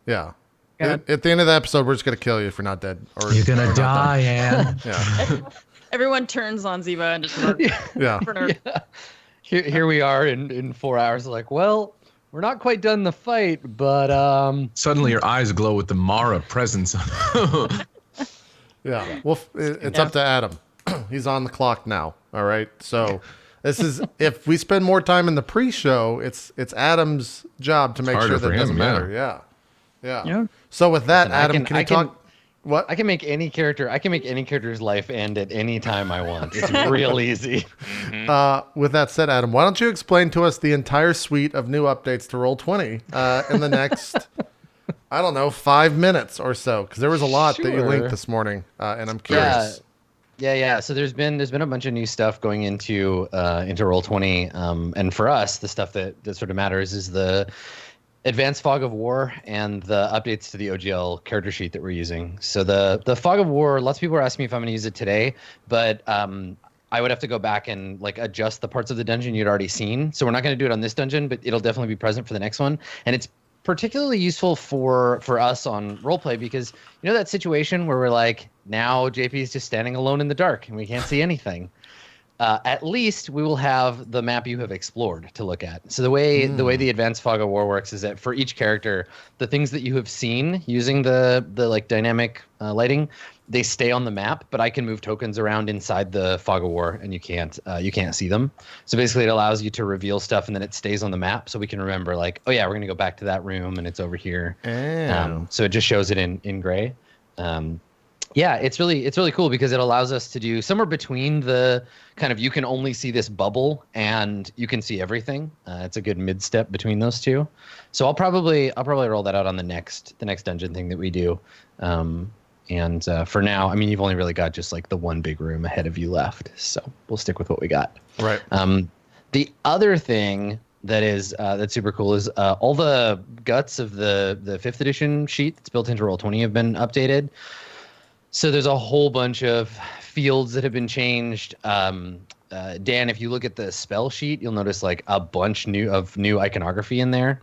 Yeah. At the end of the episode, we're just gonna kill you if you're not dead. Or you're gonna die, Anne. Yeah. Everyone turns on Ziva and just Yeah. for nerf. Yeah. Here we are in 4 hours. Like, well, we're not quite done the fight, but Suddenly your eyes glow with the Mara presence. Yeah. Well, it's up to Adam. He's on the clock now. All right. So this is if we spend more time in the pre-show, it's Adam's job to make sure that it doesn't matter. Yeah. So with that, Listen, Adam, can you talk? What? I can make any character's life end at any time I want. It's real easy. With that said, Adam, why don't you explain to us the entire suite of new updates to Roll20 in the next, I don't know, 5 minutes or so? Because there was a lot that you linked this morning, and I'm curious. Yeah. So there's been a bunch of new stuff going into Roll20, and for us, the stuff that sort of matters is the Advanced Fog of War and the updates to the OGL character sheet that we're using. So the Fog of War, lots of people are asking me if I'm going to use it today, but I would have to go back and like adjust the parts of the dungeon you'd already seen. So we're not going to do it on this dungeon, but it'll definitely be present for the next one. And it's particularly useful for us on roleplay because you know that situation where we're like, now JP is just standing alone in the dark and we can't see anything. At least we will have the map you have explored to look at. So the way the Advanced Fog of War works is that for each character, the things that you have seen using the like dynamic lighting, they stay on the map, but I can move tokens around inside the Fog of War and you can't see them. So basically it allows you to reveal stuff and then it stays on the map so we can remember like, oh yeah, we're going to go back to that room and it's over here. So it just shows it in gray. Yeah, it's really cool because it allows us to do somewhere between the kind of you can only see this bubble and you can see everything. It's a good mid step between those two. So I'll probably roll that out on the next dungeon thing that we do. And for now, I mean, you've only really got just like the one big room ahead of you left. So we'll stick with what we got. Right. The other thing that is that's super cool is all the guts of the 5th edition sheet that's built into Roll20 have been updated. So there's a whole bunch of fields that have been changed. Dan, if you look at the spell sheet, you'll notice like a bunch of new iconography in there.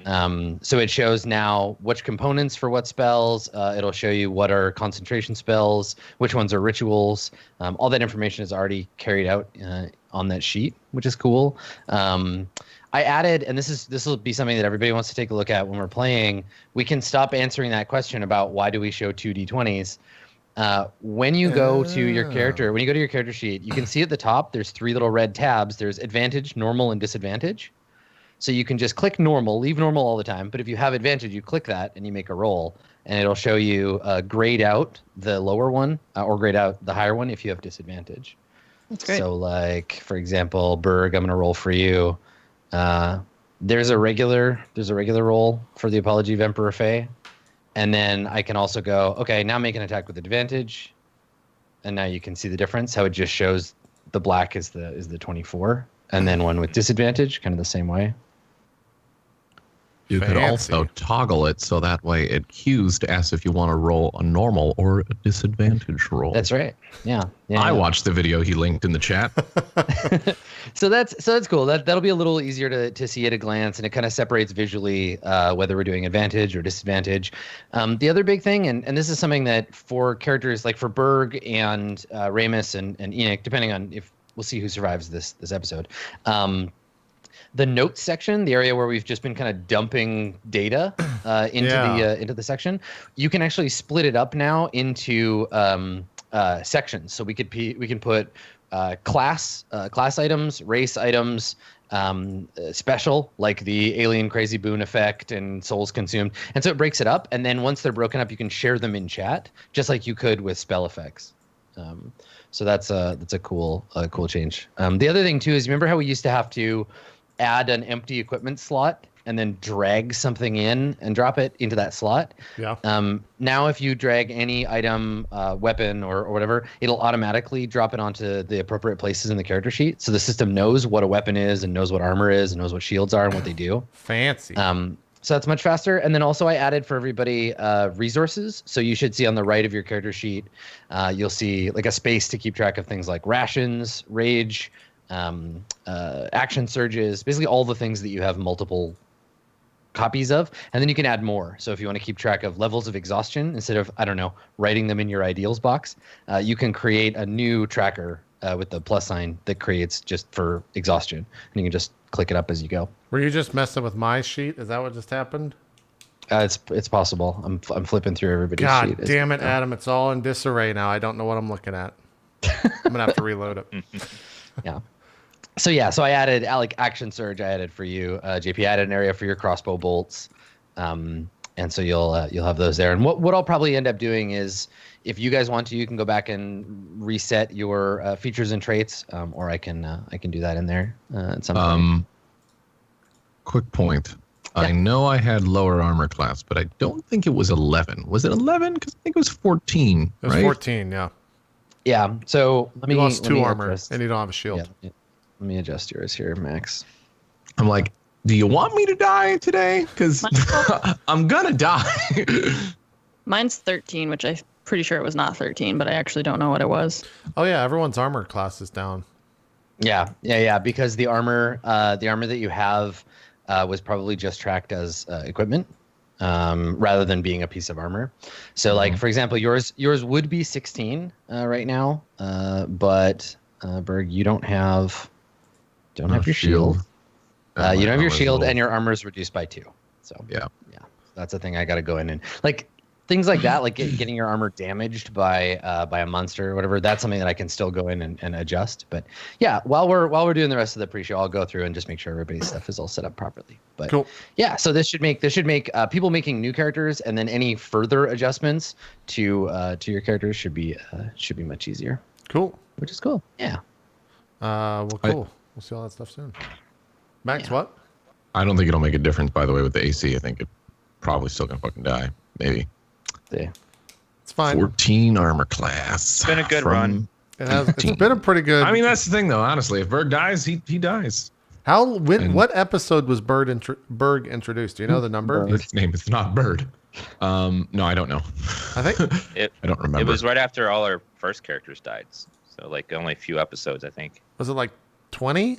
So it shows now which components for what spells. It'll show you what are concentration spells, which ones are rituals. All that information is already carried out on that sheet, which is cool. I added, and this will be something that everybody wants to take a look at when we're playing. We can stop answering that question about why do we show 2 d20s. When you go to your character sheet, you can see at the top there's 3 little red tabs. There's advantage, normal, and disadvantage. So you can just click normal, leave normal all the time. But if you have advantage, you click that and you make a roll, and it'll show you grade out the lower one or grade out the higher one if you have disadvantage. That's great. So like for example, Berg, I'm gonna roll for you. There's a regular roll for the Apology of Emperor Faye. And then I can also go, okay, now make an attack with advantage. And now you can see the difference, how it just shows the black is the 24. And then one with disadvantage, kind of the same way. You could also toggle it so that way it cues to ask if you want to roll a normal or a disadvantage roll. That's right. Yeah. I watched the video he linked in the chat. So that's cool. That'll be a little easier to see at a glance, and it kind of separates visually whether we're doing advantage or disadvantage. The other big thing, and this is something that for characters like for Berg and Ramus and Enoch, depending on if we'll see who survives this episode. The notes section, the area where we've just been kind of dumping data into the section, you can actually split it up now into sections. So we can put class items, race items, special like the alien crazy boon effect and souls consumed, and so it breaks it up. And then once they're broken up, you can share them in chat, just like you could with spell effects. So that's a cool change. The other thing too is remember how we used to have to add an empty equipment slot and then drag something in and drop it into that slot. Yeah. Now if you drag any item, weapon or whatever, it'll automatically drop it onto the appropriate places in the character sheet. So the system knows what a weapon is and knows what armor is and knows what shields are and what they do. Fancy. So that's much faster. And then also I added for everybody resources. So you should see on the right of your character sheet, you'll see like a space to keep track of things like rations, rage, action surges, basically all the things that you have multiple copies of, and then you can add more. So if you want to keep track of levels of exhaustion, instead of, I don't know, writing them in your ideals box, you can create a new tracker with the plus sign that creates just for exhaustion, and you can just click it up as you go. Were you just messing with my sheet? Is that what just happened? It's possible. I'm flipping through everybody's sheet. God damn it, Adam! It's all in disarray now. I don't know what I'm looking at. I'm gonna have to reload it. Yeah. So I added action surge. I added for you, JP. I added an area for your crossbow bolts, and so you'll have those there. And what I'll probably end up doing is, if you guys want to, you can go back and reset your features and traits, or I can do that in there at some point. Quick point. Yeah. I know I had lower armor class, but I don't think it was 11. Was it 11? Because I think it was 14. It was 14, yeah. Yeah. So you lost 2 armor, and you don't have a shield. Yeah. Let me adjust yours here, Max. I'm like, do you want me to die today? Because I'm gonna die. Mine's 13, which I'm pretty sure it was not 13, but I actually don't know what it was. Oh yeah, everyone's armor class is down. Yeah. Because the armor that you have was probably just tracked as equipment, rather than being a piece of armor. So, like for example, yours would be 16 right now, but Berg, you don't have your shield. You don't have your shield, and your armor is reduced by 2. So yeah, that's a thing I got to go in and like things like that, like getting your armor damaged by a monster or whatever. That's something that I can still go in and adjust. But yeah, while we're doing the rest of the pre-show, I'll go through and just make sure everybody's stuff is all set up properly. But cool. Yeah, so this should make people making new characters, and then any further adjustments to your characters should be much easier. Cool. Which is cool. Yeah. Well, cool. We'll see all that stuff soon. Max, what? I don't think it'll make a difference, by the way, with the AC. I think it probably still gonna fucking die. Maybe. Yeah. It's fine. 14 armor class. It's been a good run. It's been a pretty good. I mean, that's the thing, though. Honestly, if Berg dies, he dies. What episode was Berg introduced? Do you know the number? His name is not Bird. No, I don't know. I think I don't remember. It was right after all our first characters died. So like only a few episodes, I think. Was it like 20?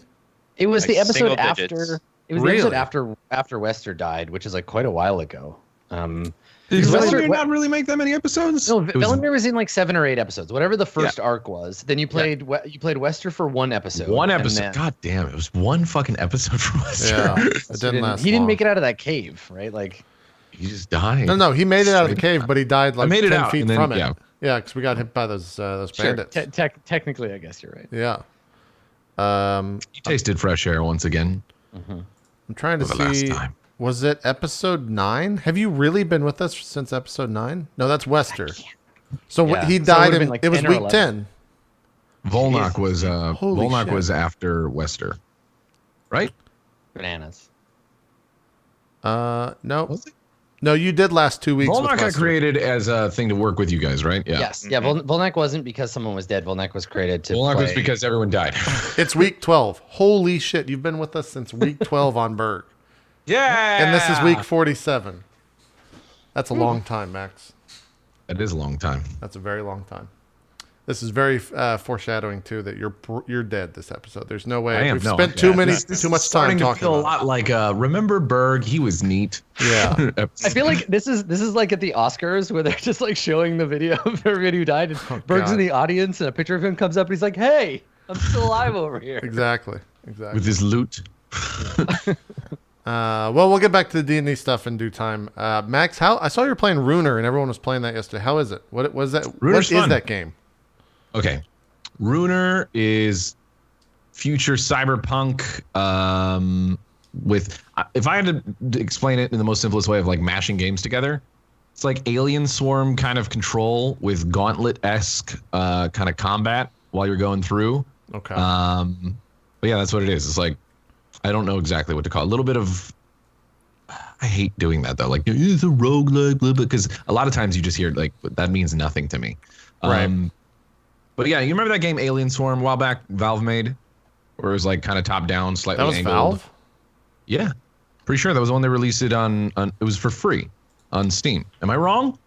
It was like the episode after. digits. It was the episode after Wester died, which is like quite a while ago. Did Velimir not really make that many episodes? No, Velimir was in like 7 or 8 episodes, whatever the first arc was. Then you played Wester for 1 episode. One episode. God damn, it was 1 fucking episode for Wester. Yeah, it didn't last. He didn't long. make it out of that cave, right? Like he just died. No, he made it out of the cave, but he died like 10 feet then, from it. Yeah, because we got hit by those bandits. Technically, I guess you're right. Yeah. He tasted fresh air once again. I'm trying to see. Last time. Was it episode 9? Have you really been with us since episode 9? No, that's Wester. So he died in. It was week 10. Volnak was after Wester, right? Bananas. No. Was it? No, you did last 2 weeks. Volnak got created as a thing to work with you guys, right? Yeah. Yes. Yeah. Volnak wasn't because someone was dead. Volnak was created to. Volnak play. was because everyone died. It's week 12. Holy shit! You've been with us since week 12 on Berg. Yeah. And this is week 47. That's a long time, Max. That is a long time. That's a very long time. This is very foreshadowing too that you're dead this episode. There's no way. We've spent too much time talking to feel a lot like remember Berg? He was neat. Yeah. I feel like this is like at the Oscars where they're just like showing the video of everybody who died, and Berg's in the audience, and a picture of him comes up, and he's like, "Hey, I'm still alive over here." Exactly. With his loot. Well, we'll get back to the D&D stuff in due time. Max, I saw you were playing Runer, and everyone was playing that yesterday. How is it? What was that? Runer's what is fun. that game? Okay. Runer is future cyberpunk with, if I had to explain it in the most simplest way of like mashing games together, it's like Alien Swarm kind of control with Gauntlet-esque kind of combat while you're going through. Okay. But yeah, that's what it is. It's like, I don't know exactly what to call it. A little bit of, I hate doing that though. Like, it's a roguelike, blah, blah, because a lot of times you just hear like, that means nothing to me. Right. But yeah, you remember that game Alien Swarm a while back Valve made? Where it was like kind of top down, slightly angled. That was Valve? Yeah. Pretty sure that was the one they released it on it was for free on Steam. Am I wrong?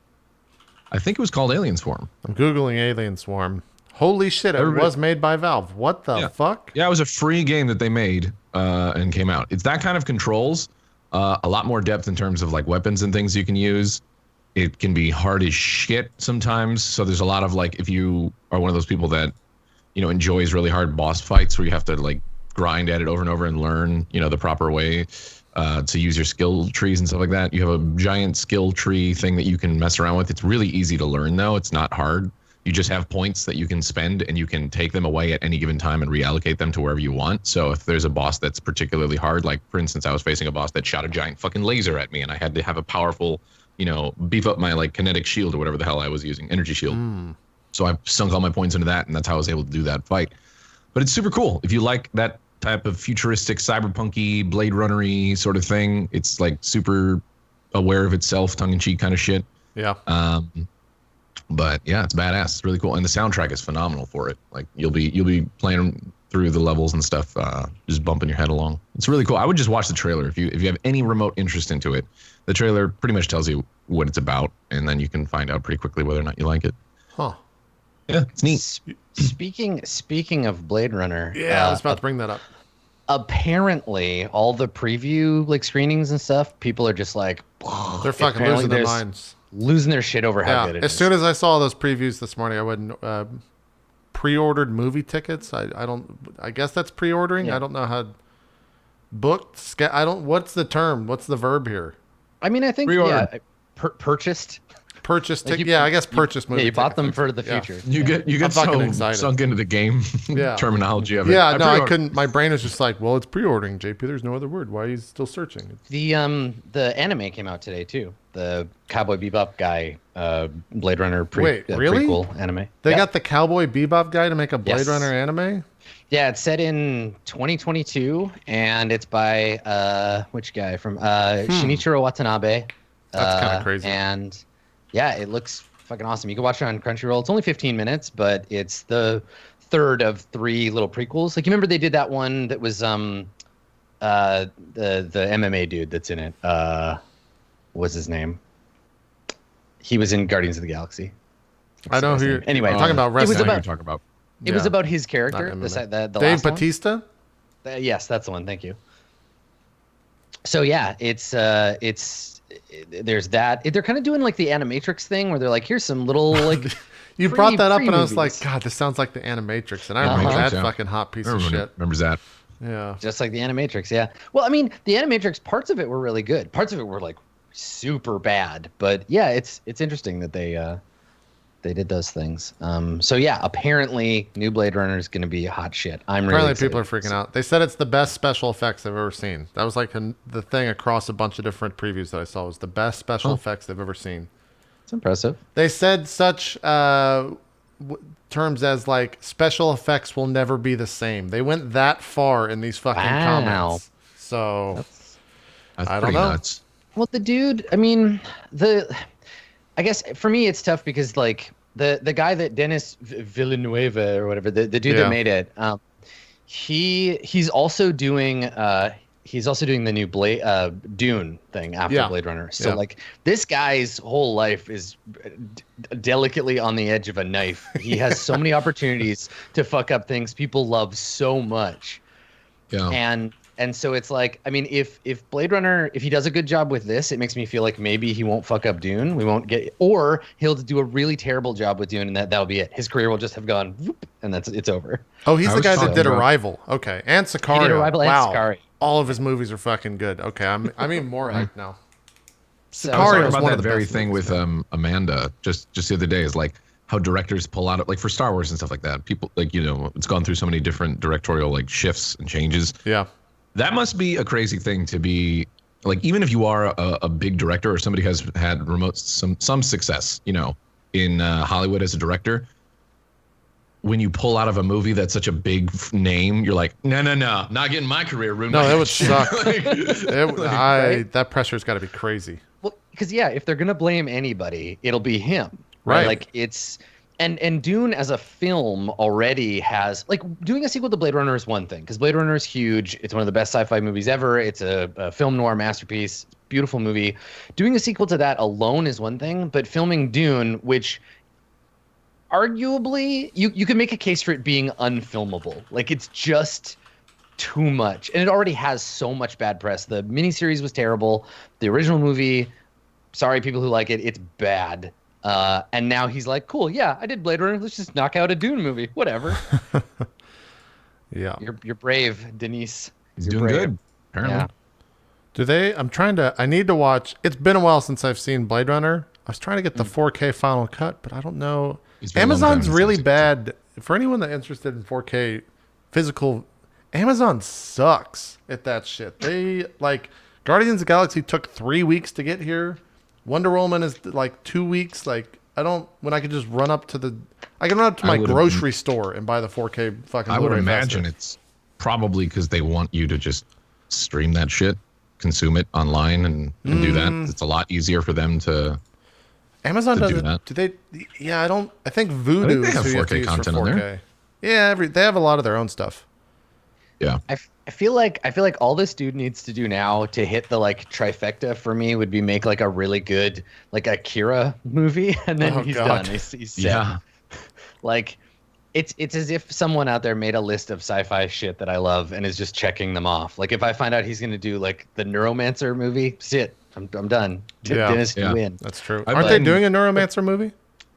I think it was called Alien Swarm. I'm Googling Alien Swarm. Holy shit, it was made by Valve. What the fuck? Yeah, it was a free game that they made and came out. It's that kind of controls. A lot more depth in terms of like weapons and things you can use. It can be hard as shit sometimes. So there's a lot of like, if you are one of those people that, enjoys really hard boss fights where you have to like grind at it over and over and learn, the proper way to use your skill trees and stuff like that. You have a giant skill tree thing that you can mess around with. It's really easy to learn though. It's not hard. You just have points that you can spend and you can take them away at any given time and reallocate them to wherever you want. So if there's a boss that's particularly hard, like for instance, I was facing a boss that shot a giant fucking laser at me and I had to have a powerful, beef up my like kinetic shield or whatever the hell I was using, energy shield. So I sunk all my points into that and that's how I was able to do that fight. But it's super cool. If you like that type of futuristic, cyberpunky, Blade Runner-y sort of thing, it's like super aware of itself, tongue-in-cheek kind of shit. Yeah. But yeah, it's badass. It's really cool, and the soundtrack is phenomenal for it. Like you'll be playing through the levels and stuff, just bumping your head along. It's really cool. I would just watch the trailer if you have any remote interest into it. The trailer pretty much tells you what it's about, and then you can find out pretty quickly whether or not you like it. Huh. Yeah, it's neat. Speaking of Blade Runner, yeah, I was about to bring that up. Apparently, all the preview like screenings and stuff, people are just like, they're fucking losing their minds, losing their shit over how good it is. As soon as I saw those previews this morning, I went pre-ordered movie tickets. I guess that's pre-ordering. Yeah. I don't know how booked. What's the term? What's the verb here? I mean, I think purchased. Purchase ticket, I guess purchase movie. Yeah, you bought them for the future. You get so sunk into the game terminology of it. Yeah, I couldn't. My brain is just like, well, it's pre-ordering, JP. There's no other word. Why are you still searching? The anime came out today too. The Cowboy Bebop guy, Blade Runner really? prequel anime. They got the Cowboy Bebop guy to make a Blade Runner anime. Yeah, it's set in 2022, and it's by which guy from Shinichiro Watanabe. That's kind of crazy. And yeah, it looks fucking awesome. You can watch it on Crunchyroll. It's only 15 minutes, but it's the third of 3 little prequels. Like you remember they did that one that was the MMA dude that's in it. What's his name? He was in Guardians of the Galaxy. I know who you're talking about. Wrestling. It was about his character. The Dave Bautista. Yes, that's the one. Thank you. So yeah, it's there's that. They're kind of doing like the Animatrix thing where they're like, here's some little like. You brought that up and I was like, God, this sounds like the Animatrix, and I remember that fucking hot piece of shit. Remembers that? Yeah. Just like the Animatrix, yeah. Well, I mean, the Animatrix, parts of it were really good. Parts of it were like super bad, but yeah, it's interesting that they did those things. So yeah, apparently new Blade Runner is going to be hot shit. Apparently people are freaking out. They said it's the best special effects they've ever seen. That was like the thing across a bunch of different previews that I saw was the best special effects they've ever seen. It's impressive. They said such terms as like special effects will never be the same. They went that far in these fucking comments. So that's I don't know. Nuts. Well, the dude, I mean, I guess for me it's tough because like the guy that Dennis Villanueva or whatever, the dude that made it, he's also doing the new Dune thing after Blade Runner. So like this guy's whole life is delicately on the edge of a knife. He has so many opportunities to fuck up things people love so much. Yeah. And so it's like, I mean, if Blade Runner, if he does a good job with this, it makes me feel like maybe he won't fuck up Dune. We won't get, or he'll do a really terrible job with Dune, and that'll be it. His career will just have gone, whoop, and it's over. Oh, he's the guy that did Arrival. Okay, and Sicario. He did Arrival and Sicario. All of his movies are fucking good. Okay, I'm even more hyped now. Sicario is one of the very thing with Amanda just the other day is like how directors pull out of, like for Star Wars and stuff like that. People like it's gone through so many different directorial like shifts and changes. Yeah. That must be a crazy thing to be like, even if you are a big director or somebody has had some success, in Hollywood as a director, when you pull out of a movie that's such a big name, you're like, no, not getting my career ruined. No, it would suck. That pressure's got to be crazy. Well, because if they're gonna blame anybody, it'll be him, right? Like it's. And Dune as a film already has, like, doing a sequel to Blade Runner is one thing, because Blade Runner is huge. It's one of the best sci-fi movies ever. It's a film noir masterpiece. Beautiful movie. Doing a sequel to that alone is one thing, but filming Dune, which arguably you can make a case for it being unfilmable. Like, it's just too much, and it already has so much bad press. The miniseries was terrible. The original movie, sorry, people who like it, it's bad. And now he's like, cool, yeah, I did Blade Runner. Let's just knock out a Dune movie, whatever. Yeah, you're brave, Denise. He's You're doing brave. good, apparently. Yeah. do they? I need to watch. It's been a while since I've seen Blade Runner. I was trying to get the 4K final cut, but I don't know. It's been a long Amazon's time really since- bad for anyone that's interested in 4K physical. Amazon sucks at that shit. They like Guardians of the Galaxy took 3 weeks to get here. Wonder Woman is like 2 weeks. Like when I could just run up to my grocery store and buy the 4K fucking. I would Blu-ray imagine faster. it's probably because they want you to just stream that shit, consume it online, and do that. It's a lot easier for them to. Amazon to do doesn't. that. Do they? Yeah, I don't. I think Voodoo. I think they have is who you 4K to use for content on 4K. there. Yeah, they have a lot of their own stuff. Yeah. I feel like all this dude needs to do now to hit the like trifecta for me would be make like a really good like Akira movie, and then Oh, he's God. done. He's set. Yeah. Like it's as if someone out there made a list of sci-fi shit that I love and is just checking them off. Like if I find out he's gonna do like the Neuromancer movie, shit, I'm done. Yeah. Dennis Yeah. can win. That's true. I've Aren't they been- doing a Neuromancer movie?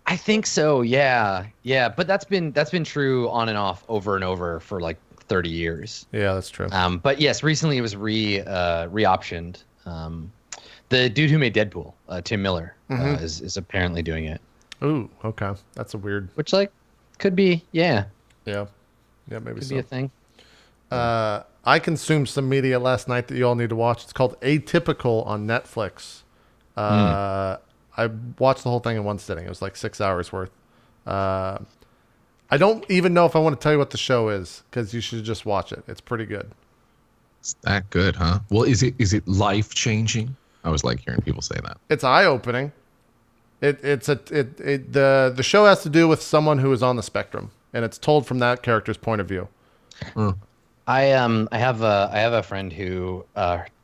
I think so. Yeah. But that's been true on and off over and over for like 30 years. Yeah, that's true. But yes, recently it was re-optioned. The dude who made Deadpool, Tim Miller, is apparently doing it. Ooh, okay. That's a weird. Which like could be, yeah, Yeah, maybe could so. be a thing. I consumed some media last night that you all need to watch. It's called Atypical on Netflix. I watched the whole thing in one sitting. It was like 6 hours worth. I don't even know if I want to tell you what the show is because you should just watch it. It's pretty good. It's that good, huh? Well, is it life changing? I was like hearing people say that. It's eye opening. The show has to do with someone who is on the spectrum, and it's told from that character's point of view. I have a friend who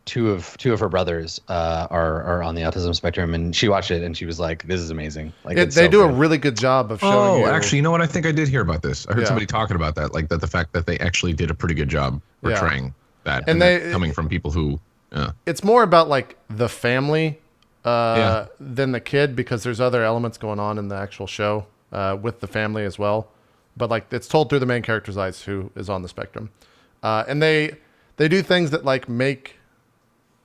two of her brothers are on the autism spectrum, and she watched it and she was like, "This is amazing." Like it's They so do a good. really good job of showing you. Actually, you know what? I think I did hear about this. I heard Yeah. somebody talking about that, like that the fact that they actually did a pretty good job portraying that, And that they- coming from people who. It's more about like the family Yeah. than the kid because there's other elements going on in the actual show with the family as well. But like it's told through the main character's eyes who is on the spectrum. And they do things that like make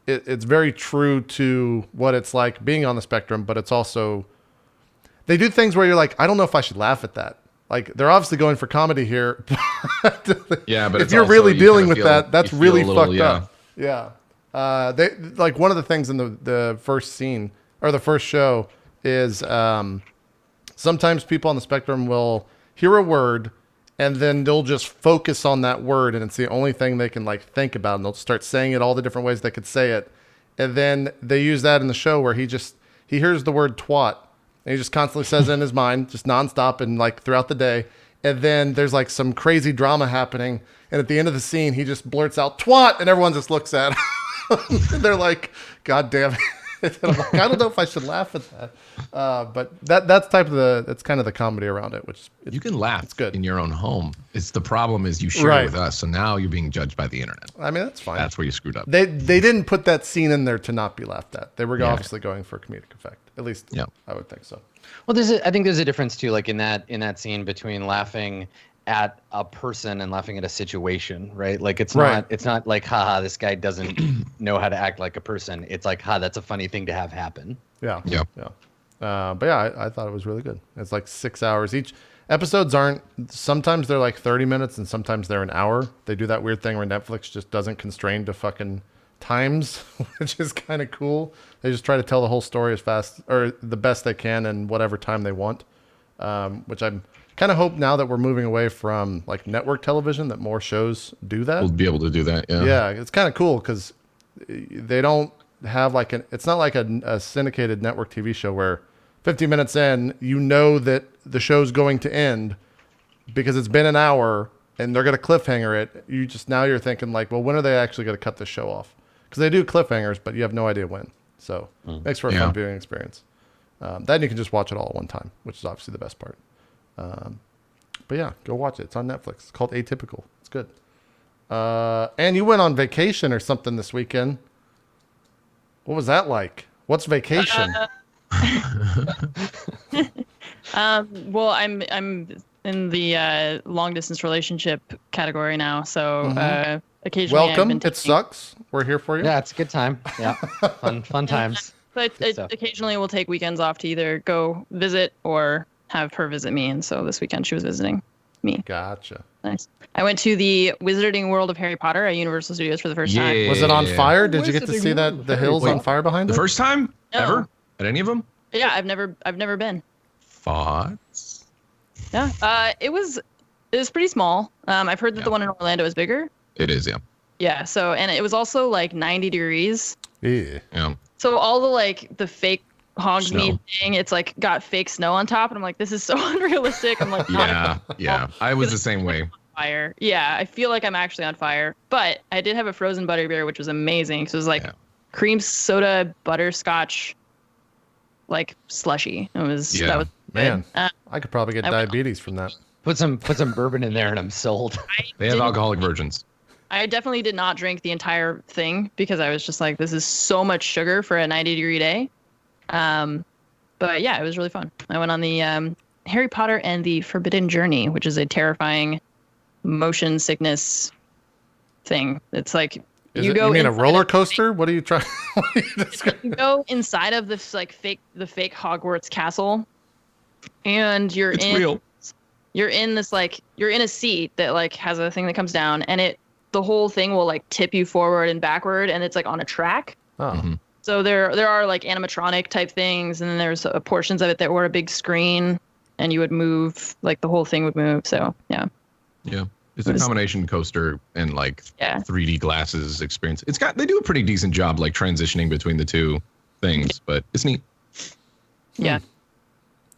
it's very true to what it's like being on the spectrum, but it's also they do things where you're like, I don't know if I should laugh at that. Like they're obviously going for comedy here. Yeah, but if it's you're also, really you dealing kinda with feel- that, that's you feel really a little, fucked up. Yeah. They like one of the things in the first scene or the first show is sometimes people on the spectrum will hear a word and then they'll just focus on that word and it's the only thing they can like think about and they'll start saying it all the different ways they could say it. And then they use that in the show where he hears the word twat and he just constantly says it in his mind, just nonstop and like throughout the day. And then there's like some crazy drama happening. And at the end of the scene, he just blurts out twat and everyone just looks at him. And they're like, God damn it. And I'm like, I don't know if I should laugh at that. But that's kind of the comedy around it, which You can laugh it's good. in your own home. It's the problem is you share Right. it with us, so now you're being judged by the internet. I mean, that's fine. That's where you screwed up. They didn't put that scene in there to not be laughed at. They were Yeah. obviously going for comedic effect. At least Yeah. I would think so. Well, I think there's a difference too, like in that scene between laughing at a person and laughing at a situation, right? Like it's Right. not like, haha, this guy doesn't know how to act like a person. It's like, ha, that's a funny thing to have happen. Yeah. Yep. Yeah. But yeah, I thought it was really good. It's like 6 hours each. Episodes aren't. Sometimes they're like 30 minutes, and sometimes they're an hour. They do that weird thing where Netflix just doesn't constrain to fucking times, which is kind of cool. They just try to tell the whole story as fast or the best they can in whatever time they want. Which I'm kind of hope now that we're moving away from like network television that more shows do that. We'll be able to do that. Yeah. Yeah, it's kind of cool because they don't have like it's not like a syndicated network TV show where 50 minutes in, you know that the show's going to end because it's been an hour and they're going to cliffhanger it. You're thinking like, well, when are they actually going to cut this show off? Because they do cliffhangers, but you have no idea when. So makes for a Yeah. fun viewing experience. Then you can just watch it all at one time, which is obviously the best part. But yeah, go watch it. It's on Netflix. It's called Atypical. It's good. And you went on vacation or something this weekend. What was that like? What's vacation? Well, I'm in the long distance relationship category now, so occasionally I've Welcome. been It taking, sucks. We're here for you. Yeah, it's a good time. Yeah, fun times. So Good stuff. occasionally we'll take weekends off to either go visit or have her visit me, and so this weekend she was visiting me. Gotcha. Nice. I went to the Wizarding World of Harry Potter at Universal Studios for the first time. Yeah. Was it on fire? Did you get to Wizarding see World that of the Harry hills Potter. on fire behind The it? first time No. ever at any of them? Yeah, I've never been. Thoughts? Yeah. It was pretty small. I've heard that the one in Orlando is bigger. It is, yeah. Yeah. So, and it was also like 90 degrees. Yeah. Yeah. So all the fake Hogsmeade Snow. thing, it's like got fake snow on top, and I'm like, this is so unrealistic. I'm like, Yeah. Yeah. I was the same way. fire. Yeah, I feel like I'm actually on fire. But I did have a frozen butterbeer, which was amazing. So it was like cream soda, butterscotch, like slushy. That was good. Man, I could probably get diabetes from that. Put some bourbon in there, and I'm sold. They have alcoholic versions. I definitely did not drink the entire thing because I was just like, this is so much sugar for a 90-degree day. But yeah, it was really fun. I went on the Harry Potter and the Forbidden Journey, which is a terrifying motion sickness thing. It's like You mean a roller coaster? What are you trying? You go inside of this like the fake Hogwarts castle, and you're in this like you're in a seat that like has a thing that comes down, and the whole thing will like tip you forward and backward, and it's like on a track. Oh. Mm-hmm. So there are like animatronic type things, and then there's portions of it that were a big screen, and you would move, like the whole thing would move. So yeah. Yeah. It's a combination coaster and like 3D glasses experience. They do a pretty decent job like transitioning between the two things, but it's neat. Yeah.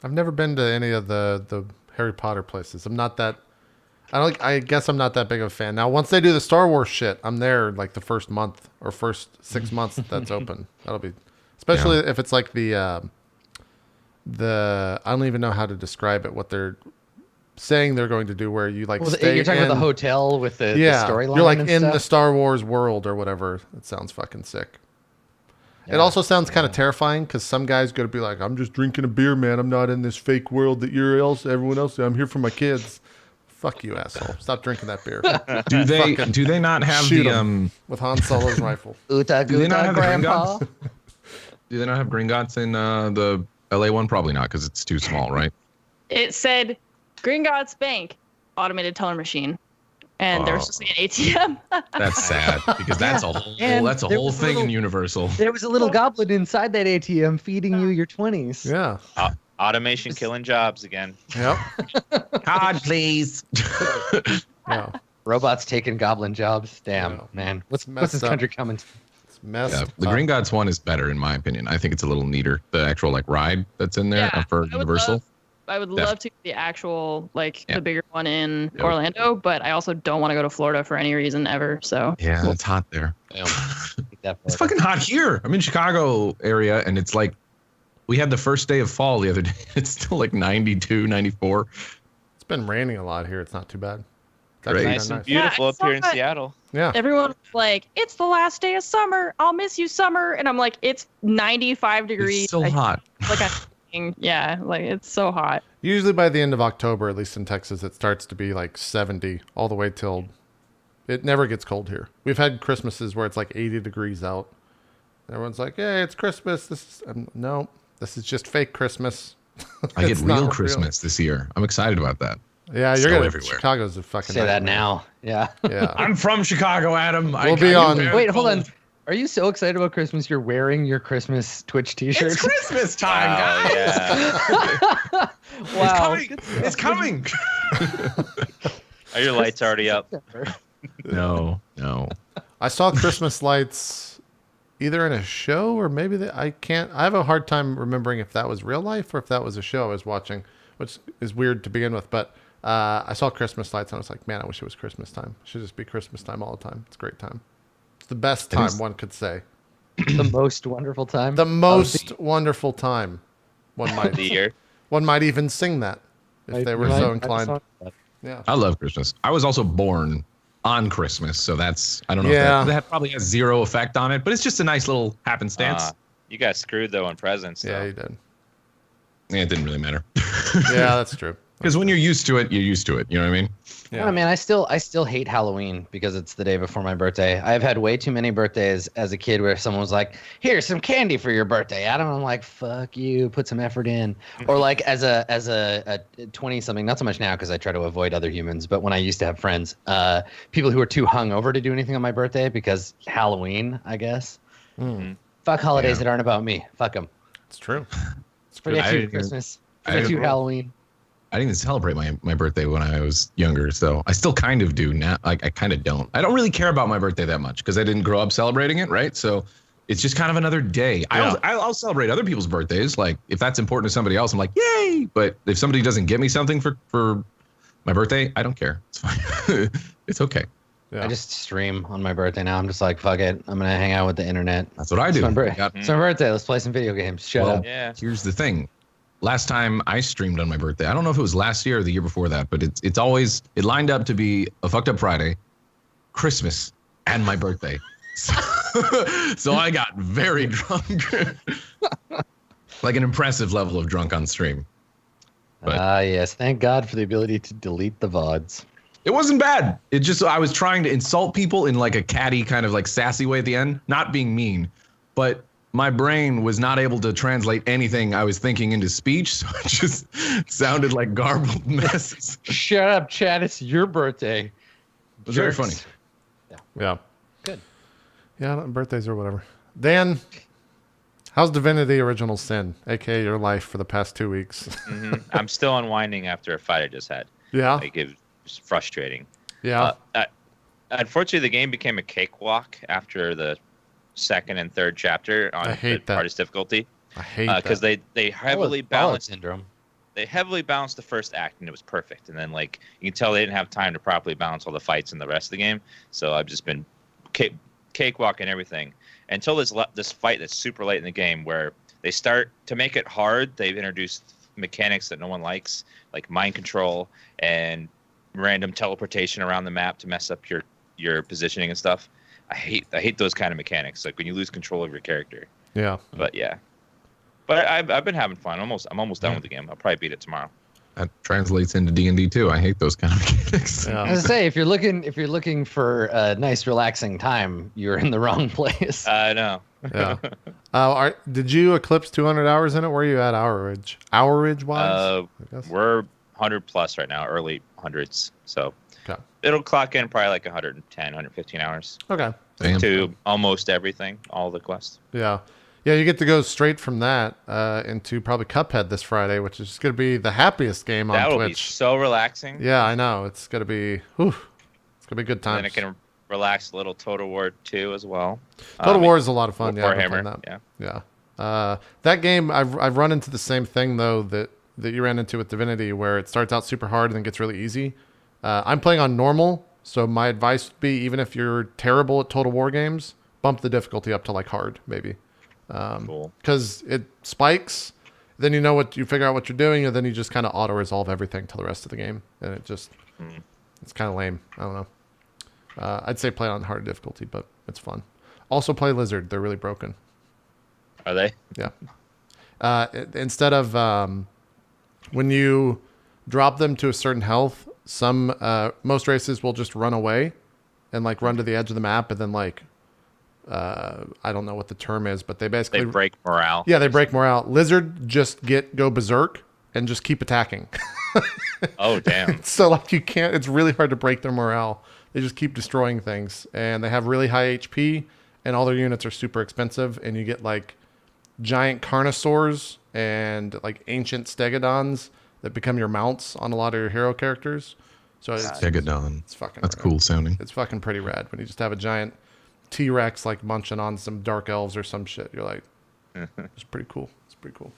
I've never been to any of the Harry Potter places. I guess I'm not that big of a fan. Now, once they do the Star Wars shit, I'm there like the first month or first 6 months that's open. That'll be, especially if it's like I don't even know how to describe it. What they're saying they're going to do, where you like stay. You're talking about the hotel with the storyline. You're like and in stuff? the Star Wars world or whatever. It sounds fucking sick. It also sounds kind of terrifying because some guy's going to be like, I'm just drinking a beer, man. I'm not in this fake world that everyone else. I'm here for my kids. Fuck you, asshole. Stop drinking that beer. Do they not have Shoot the 'em with Han Solo's rifle? Do they not have the Grandpa. Gringotts? Do they not have Gringotts in the LA one? Probably not, because it's too small, right? It said Gringotts Bank automated teller machine, and there was just like an ATM. That's sad because that's a whole thing in Universal. There was a little goblin inside that ATM feeding you your 20s. Yeah. Automation killing jobs again. Yep. Card, please. Yeah. Robots taking goblin jobs. Damn, Yeah. man. What's messed this up. country coming to? It's messed Yeah, the up. Gringotts one is better in my opinion. I think it's a little neater. The actual like ride that's in there for Universal. I would love to get the actual the bigger one in Yep. Orlando, but I also don't want to go to Florida for any reason ever. So Yeah, it's hot there. Damn. It's fucking hot here. I'm in Chicago area, and it's like we had the first day of fall the other day. It's still like 92, 94. It's been raining a lot here. It's not too bad. It's Great. actually Nice kinda and beautiful I up here in saw that. Seattle. Yeah. everyone was like, "It's the last day of summer. I'll miss you, summer." And I'm like, "It's 95 degrees. It's so hot. Like it's so hot." Usually by the end of October, at least in Texas, it starts to be like 70 all the way till it never gets cold here. We've had Christmases where it's like 80 degrees out. Everyone's like, "Hey, it's Christmas." No, this is just fake Christmas. I get It's not real real. Christmas this year. I'm excited about that. Yeah, Snow you're gonna. everywhere. Chicago's a fucking. Say that nightmare. now. Yeah. Yeah. I'm from Chicago, Adam. We'll be on- Wait, hold on. Are you so excited about Christmas? You're wearing your Christmas Twitch T-shirt. It's Christmas time, guys. Yeah. Wow. It's coming. Are your lights already up? No. I saw Christmas lights either in a show or maybe I have a hard time remembering if that was real life or if that was a show I was watching, which is weird to begin with. But I saw Christmas lights and I was like, man, I wish it was Christmas time. It should just be Christmas time all the time. It's a great time. It's the best time, one could say. The most wonderful time. The most wonderful time. One might. The year. One might even sing that if they were so inclined. Yeah. I love Christmas. I was also born on Christmas. So that's, I don't know Yeah. if that probably has zero effect on it, but it's just a nice little happenstance. You got screwed though on presents. Yeah, though. you did. Yeah, it didn't really matter. Yeah, that's true. Because when you're used to it, you're used to it. You know what I mean? Yeah. I mean, I still hate Halloween because it's the day before my birthday. I've had way too many birthdays as a kid where someone was like, "Here's some candy for your birthday." I'm like, "Fuck you, put some effort in." Or like as a 20 something, not so much now because I try to avoid other humans, but when I used to have friends, people who were too hungover to do anything on my birthday because Halloween, I guess. Fuck holidays that aren't about me. Fuck them. It's true. Forget you, Christmas. Forget you, Halloween. I didn't even celebrate my birthday when I was younger, so I still kind of do now. Like I kind of don't. I don't really care about my birthday that much because I didn't grow up celebrating it, right? So it's just kind of another day. Yeah. I'll celebrate other people's birthdays, like if that's important to somebody else, I'm like, yay! But if somebody doesn't get me something for my birthday, I don't care. It's fine. It's okay. Yeah. I just stream on my birthday now. I'm just like, fuck it. I'm gonna hang out with the internet. That's what I do. It's my birthday. Let's play some video games. Shut up. Yeah. Here's the thing. Last time I streamed on my birthday, I don't know if it was last year or the year before that, but it lined up to be a fucked up Friday, Christmas, and my birthday. So I got very drunk. Like an impressive level of drunk on stream. Yes. Thank God for the ability to delete the VODs. It wasn't bad. It just, I was trying to insult people in like a catty kind of like sassy way at the end, not being mean, but my brain was not able to translate anything I was thinking into speech, so it just sounded like garbled messes. Shut up, Chad. It's your birthday. It was very funny. Yeah. Good. Yeah, birthdays or whatever. Dan, how's Divinity Original Sin, aka your life for the past 2 weeks? I'm still unwinding after a fight I just had. Yeah. Like it was frustrating. Yeah. Unfortunately, the game became a cakewalk after the second and third chapter on I hate the that. hardest difficulty. I hate that. Because they heavily balanced syndrome. They heavily balanced the first act and it was perfect. And then like you can tell they didn't have time to properly balance all the fights in the rest of the game. So I've just been cakewalking everything until this fight that's super late in the game where they start to make it hard. They've introduced mechanics that no one likes, like mind control and random teleportation around the map to mess up your positioning and stuff. I hate those kind of mechanics, like when you lose control of your character. Yeah. But yeah. But I've been having fun. I'm almost done with the game. I'll probably beat it tomorrow. That translates into D&D too. I hate those kind of mechanics. Yeah. I was gonna say, if you're looking for a nice relaxing time, you're in the wrong place. I know. Yeah. Did you eclipse 200 hours in it? Where are you at hourage? Hourage wise? We're 100 plus right now, early hundreds. So Okay. it'll clock in probably like 110, 115 hours Okay. Damn. to almost everything, all the quests. Yeah. Yeah, you get to go straight from that into probably Cuphead this Friday, which is going to be the happiest game on That will Twitch. be so relaxing. Yeah, I know. It's going to be, it's going to be good And then times. I can relax a little Total War 2 as well. Total War is a lot of fun. Yeah, I've been Warhammer. playing Yeah. Yeah. That game, I've run into the same thing, though, that you ran into with Divinity, where it starts out super hard and then gets really easy. I'm playing on normal, so my advice would be, even if you're terrible at Total War games, bump the difficulty up to like hard, maybe. Cool. Because it spikes, then you figure out what you're doing, and then you just kind of auto resolve everything till the rest of the game, and it's kind of lame. I don't know. I'd say play on hard difficulty, but it's fun. Also play Lizard; they're really broken. Are they? Yeah. Instead of when you drop them to a certain health, most races will just run away and like run to the edge of the map, and then like. I don't know what the term is, but they basically break morale. Yeah, they break morale. Lizard just go berserk and just keep attacking. Oh, damn. So like it's really hard to break their morale. They just keep destroying things, and they have really high HP, and all their units are super expensive, and you get like giant carnosaurs and like ancient stegodons that become your mounts on a lot of your hero characters. So Stegodon. it's fucking That's rad. cool sounding. It's fucking pretty rad when you just have a giant T-Rex like munching on some dark elves or some shit. You're like, it's pretty cool. It's pretty cool.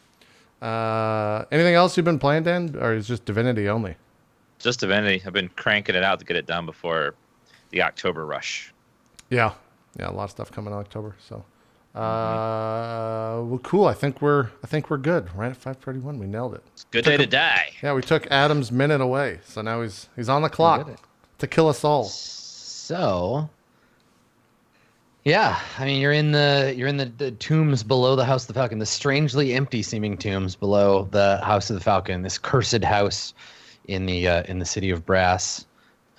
Anything else you've been playing, Dan, or is just Divinity only? Just Divinity. I've been cranking it out to get it done before the October rush. Yeah, a lot of stuff coming in October. So, well, cool. I think we're good. Right at 5:31, we nailed it. It's a good day to die. Yeah, we took Adam's minute away, so now he's on the clock did it. to kill us all. So, yeah, I mean, you're in the tombs below the House of the Falcon, the strangely empty seeming tombs below the House of the Falcon, this cursed house in the city of Brass,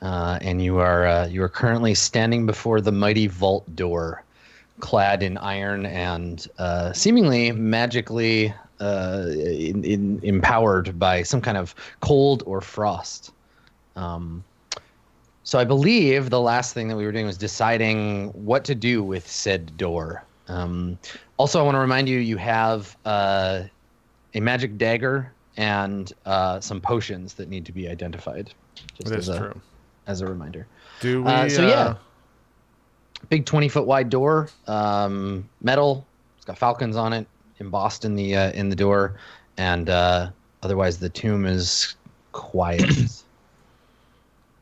and you are currently standing before the mighty vault door, clad in iron and seemingly magically empowered by some kind of cold or frost. So I believe the last thing that we were doing was deciding what to do with said door. Also, I want to remind you, you have a magic dagger and some potions that need to be identified. That's true. As a reminder. Do we? So yeah, big 20-foot wide door, metal. It's got falcons on it, embossed in the door, and otherwise the tomb is quiet.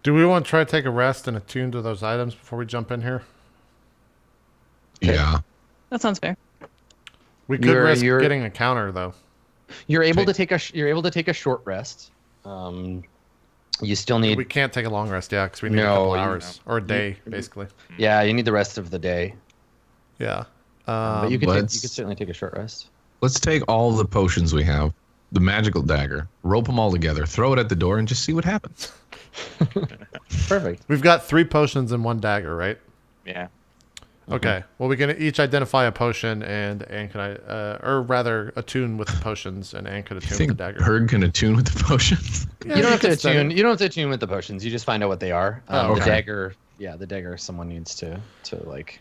Do we want to try to take a rest and attune to those items before we jump in here? Yeah. That sounds fair. We could risk getting a counter though. You're able to take a short rest. You still need. We can't take a long rest, yeah, because we need a couple hours or a day, basically. Yeah, you need the rest of the day. Yeah. But you could certainly take a short rest. Let's take all the potions we have, the magical dagger, rope them all together, throw it at the door, and just see what happens. Perfect. We've got 3 potions and 1 dagger, right? Yeah. Okay. Well, we can each identify a potion, and Anne can or rather attune with the potions, and Anne could attune with the dagger. Herg can attune with the potions. Yeah, you don't have to attune. You don't have to attune with the potions. You just find out what they are. Okay. The dagger. Yeah, the dagger. Someone needs to like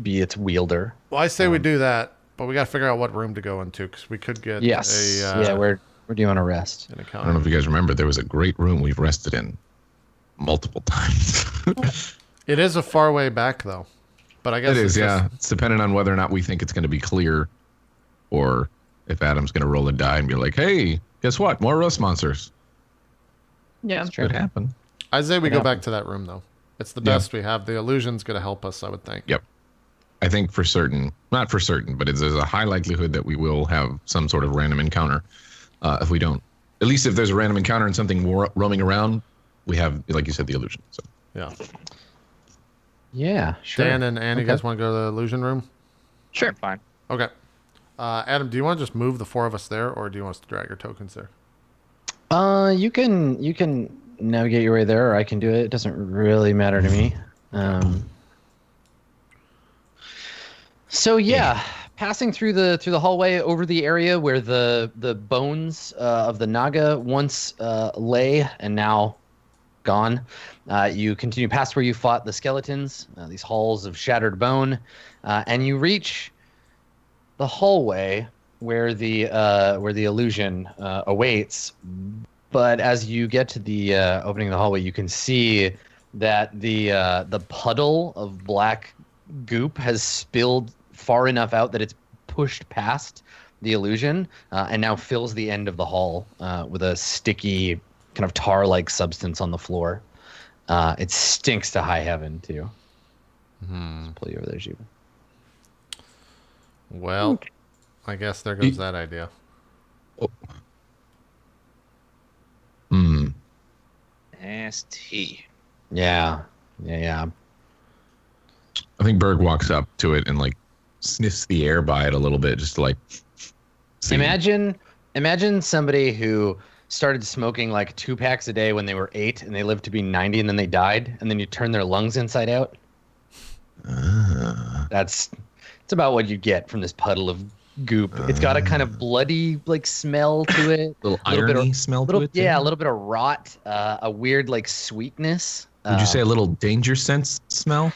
be its wielder. Well, I say we do that, but we got to figure out what room to go into because we could get where do you want to rest? An I don't know if you guys remember, there was a great room we've rested in multiple times. It is a far way back, though. But I guess it is, yeah. It's dependent on whether or not we think it's going to be clear, or if Adam's going to roll a die and be like, "Hey, guess what? More rust monsters." Yeah, That could happen. I say we go back to that room, though. It's the best we have. The illusion's going to help us, I would think. Yep. I think for certain, not for certain, but there's a high likelihood that we will have some sort of random encounter. If we don't, at least if there's a random encounter and something roaming around, we have, like you said, the illusion. So yeah. Yeah, sure. Dan and Annie, you guys want to go to the illusion room? sure. Fine. Okay. Adam, do you want to just move the 4 of us there, or do you want us to drag your tokens there? You can navigate your way there, or I can do it. It doesn't really matter to me. So yeah, passing through the hallway over the area where the bones of the Naga once lay and now gone. You continue past where you fought the skeletons, these halls of shattered bone, and you reach the hallway where the illusion awaits. But as you get to the opening of the hallway, you can see that the puddle of black goop has spilled far enough out that it's pushed past the illusion and now fills the end of the hall with a sticky kind of tar-like substance on the floor. It stinks to high heaven too. Let's pull you over there, Juba. Well, I guess there goes that idea. Nasty. Yeah. I think Berg walks up to it and like sniffs the air by it a little bit, just to like see. Imagine somebody who started smoking like 2 packs a day when they were 8 and they lived to be 90 and then they died, and then you turn their lungs inside out. That's about what you get from this puddle of goop. It's got a kind of bloody like smell to it. Little irony smell to it. Yeah, a little bit of rot, a weird like sweetness. Would you say a little danger sense smell?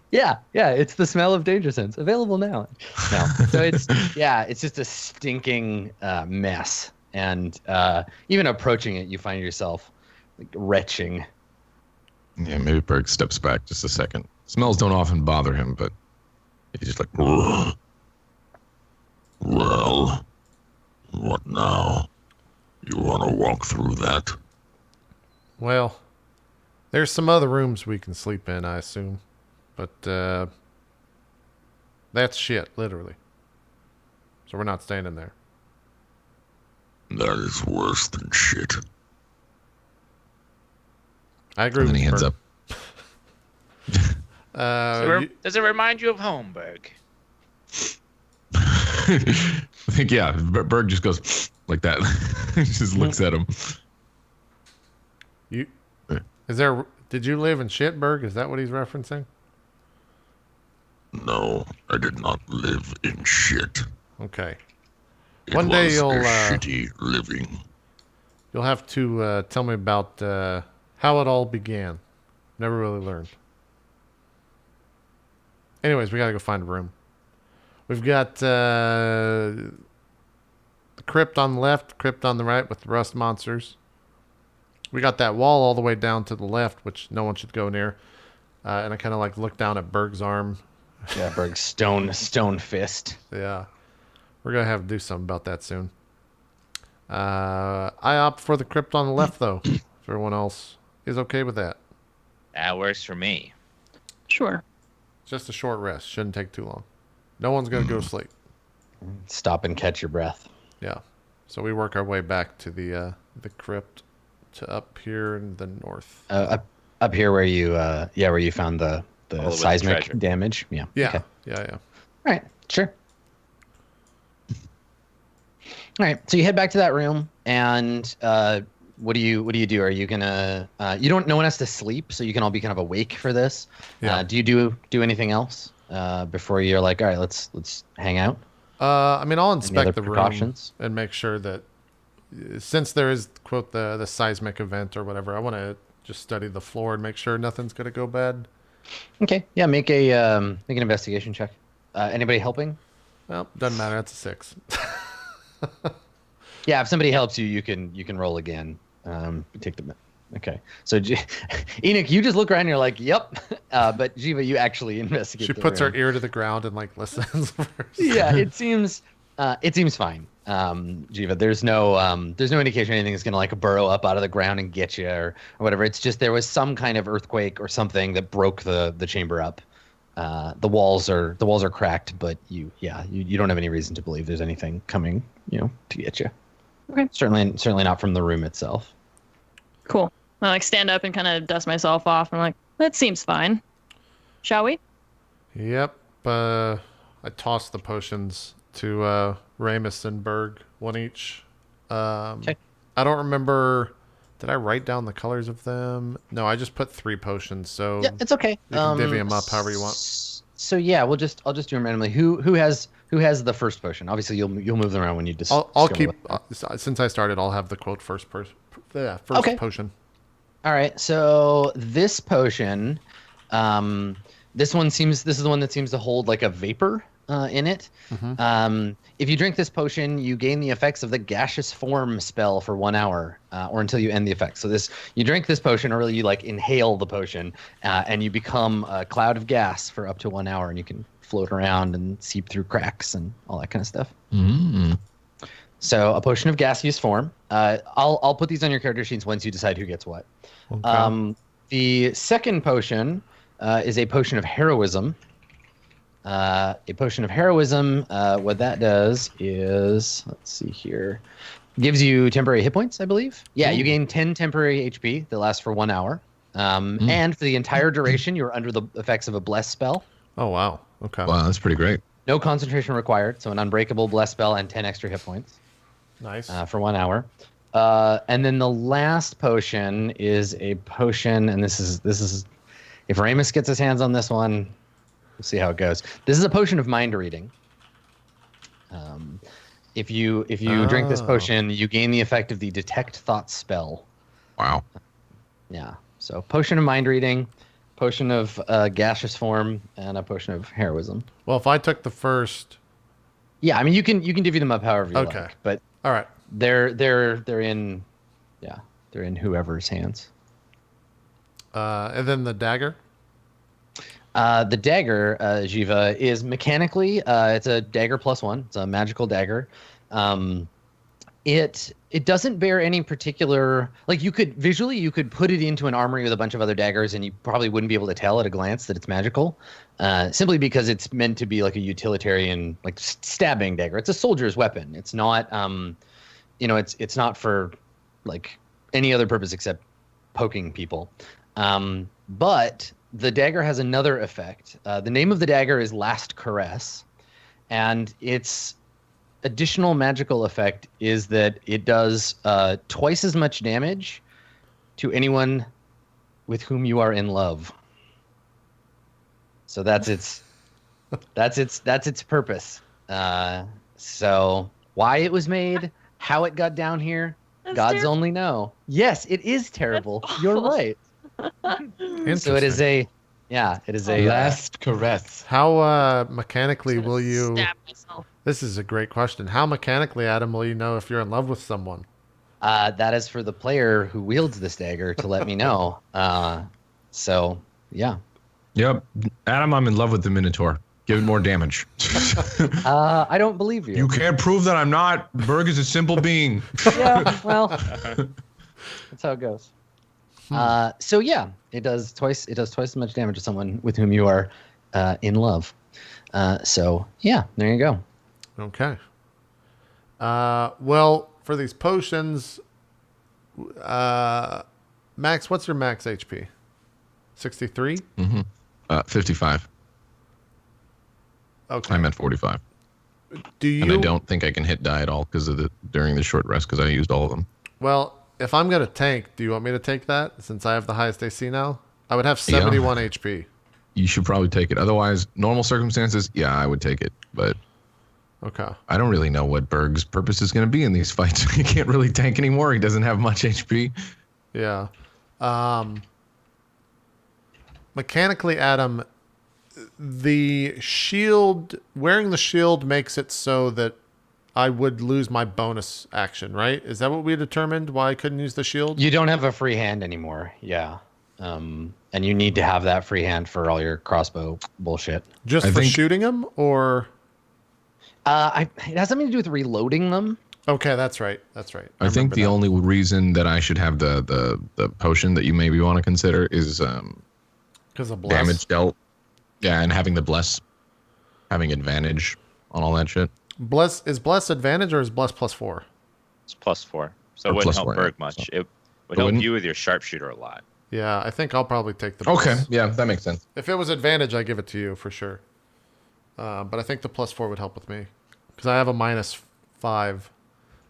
Yeah, it's the smell of danger sense. Available now. No. So it's just a stinking mess. And even approaching it, you find yourself like retching. Yeah, maybe Berg steps back just a second. Smells don't often bother him, but he's just like, well, what now? You want to walk through that? Well, there's some other rooms we can sleep in, I assume. But that's shit, literally. So we're not staying in there. That is worse than shit. I agree and then with he heads Bert. up. Does it remind you of home, Berg? I think, yeah, Berg just goes like that. Just looks at him. Did you live in Shitberg? Is that what he's referencing? No, I did not live in shit. Okay. It One day was you'll a shitty living. you'll have to tell me about how it all began. Never really learned. Anyways, we gotta go find a room. We've got the crypt on the left, crypt on the right with the rust monsters. We got that wall all the way down to the left, which no one should go near. And I kind of like look down at Berg's arm. Yeah, Berg's stone fist. Yeah. We're going to have to do something about that soon. I opt for the crypt on the left, though. If everyone else is okay with that. That works for me. Sure. Just a short rest. Shouldn't take too long. No one's going to go to sleep. Stop and catch your breath. Yeah. So we work our way back to the crypt to up here in the north. Up here where you where you found the seismic treasure. damage. Yeah. Yeah. Okay. Yeah. All right. Sure. All right. So you head back to that room, and what do you do? Are you gonna? No one has to sleep, so you can all be kind of awake for this. Yeah. Do you do anything else before you're like, all right, let's hang out? I mean, I'll Any inspect other the precautions? room and make sure that since there is, quote, the seismic event or whatever, I want to just study the floor and make sure nothing's going to go bad. Okay. Yeah. Make an investigation check. Anybody helping? Well, doesn't matter. That's a 6. Yeah. If somebody helps you, you can roll again. Take the. Okay. So Enoch, you just look around and you're like, yep. But Jiva, you actually investigate. She puts her ear to the ground and like listens first. Yeah, it seems fine. Jiva, there's no indication anything is gonna like burrow up out of the ground and get you or whatever. It's just there was some kind of earthquake or something that broke the chamber up. The walls are cracked, but you don't have any reason to believe there's anything coming, to get you. Okay. Certainly not from the room itself. Cool. I like stand up and kind of dust myself off. I'm like, that seems fine. Shall we? Yep. I tossed the potions to Ramus and Berg, one each. Okay. I don't remember. Did I write down the colors of them? No, I just put 3 potions. So Yeah, it's okay. you can divvy them up however you want. So yeah, I'll just do them randomly. Who has the first potion? Obviously, you'll move them around when you I'll keep since I started. I'll have the quote first Okay. potion. All right. So this potion, this is the one that seems to hold like a vapor in it. Mm-hmm. If you drink this potion, you gain the effects of the gaseous form spell for 1 hour, or until you end the effects. So you drink this potion, or really you like inhale the potion, and you become a cloud of gas for up to 1 hour, and you can float around and seep through cracks and all that kind of stuff. Mm. So a potion of gaseous form. I'll put these on your character sheets once you decide who gets what. Okay. The second potion is a potion of heroism. A potion of heroism, what that does is, let's see here, gives you temporary hit points, I believe. Yeah, you gain 10 temporary HP that lasts for 1 hour. And for the entire duration, you're under the effects of a bless spell. Oh, wow. Okay. Wow, that's pretty great. No concentration required, so an unbreakable bless spell and 10 extra hit points. Nice. For 1 hour. And then the last potion is a potion, and this is if Ramus gets his hands on this one, we'll see how it goes. This is a potion of mind reading. If you drink this potion, you gain the effect of the detect thoughts spell. Wow. Yeah. So potion of mind reading, potion of gaseous form, and a potion of heroism. Well, if I took the first. Yeah, I mean you can divvy them up however you Okay. like, but All right. they're in whoever's hands. And then the dagger. The dagger, Jiva, is mechanically it's a dagger +1. It's a magical dagger. It doesn't bear any particular, like you could put it into an armory with a bunch of other daggers and you probably wouldn't be able to tell at a glance that it's magical, simply because it's meant to be like a utilitarian, like stabbing dagger. It's a soldier's weapon. It's not it's not for like any other purpose except poking people. But the dagger has another effect. The name of the dagger is Last Caress, and its additional magical effect is that it does twice as much damage to anyone with whom you are in love. So that's its purpose. So why it was made, how it got down here, That's gods terrible. only know. Yes, it is terrible. That's You're awful. right. Interesting. So it is a Last caress. How mechanically I'm gonna will you? stab myself. This is a great question. How mechanically, Adam, will you know if you're in love with someone? that is for the player who wields this dagger to let me know. So yeah. Yep. Adam, I'm in love with the Minotaur. Give it more damage. I don't believe you. You can't prove that I'm not. Berg is a simple being. Yeah, well, that's how it goes. So yeah, it does twice as much damage to someone with whom you are in love. So yeah, there you go. Okay. Well, for these potions, Max, what's your max HP? 63? 55. Okay. I meant 45. Do you? And I don't think I can hit die at all during the short rest because I used all of them. Well, if I'm gonna tank, do you want me to take that since I have the highest AC now? I would have 71 HP. You should probably take it. Otherwise, normal circumstances, yeah, I would take it. But Okay. I don't really know what Berg's purpose is going to be in these fights. He can't really tank anymore. He doesn't have much HP. Yeah. Mechanically, Adam, wearing the shield makes it so that I would lose my bonus action, right? Is that what we determined why I couldn't use the shield? You don't have a free hand anymore. Yeah. And you need to have that free hand for all your crossbow bullshit. Just I for think- shooting him, or? It has something to do with reloading them. Okay, that's right. That's right. I think remember the that. only reason that I should have the potion that you maybe want to consider is 'Cause of bless. damage dealt. Yeah, and having having advantage on all that shit. Bless is bless advantage or is bless +4? It's +4, so Or it wouldn't +4, help yeah. Berg much. So- It would It help wouldn't? you with your sharpshooter a lot. Yeah, I think I'll probably take the. Okay, Bless. yeah, that makes sense. If it was advantage, I give it to you for sure. But I think the +4 would help with me because I have a -5.